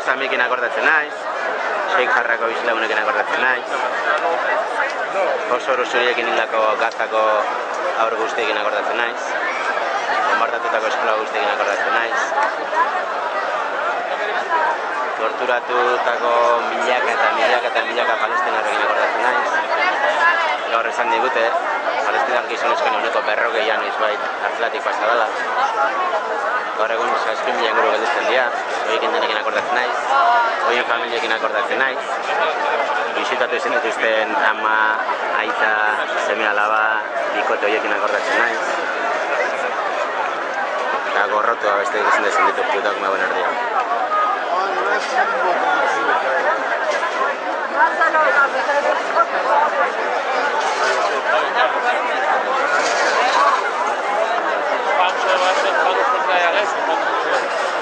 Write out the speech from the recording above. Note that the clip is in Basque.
Samikin akordatzen naiz, Sheik Jarrako bizlaunekin akordatzen naiz, Fosforu zuriekin hildako gaztako aur guztiekin akordatzen naiz, bombardatutako eskola guztiekin akordatzen naiz, torturatutako milaka palestinarrekin akordatzen naiz. Gaur esan digute, palestinar gizonezkoen uneko 40 noizbait Atlantik pasa dela. Gaur egun 6.000 inguru gelditzen dira, horiekin denekin akordatzen naiz, horien familiekin akordatzen naiz, bisitatu ezin dituzten ama, aita, seme alaba, bikote horiekin akordatzen naiz, eta gorrotua besterik ezin dezen ditu putak mauen erdia. Vamos a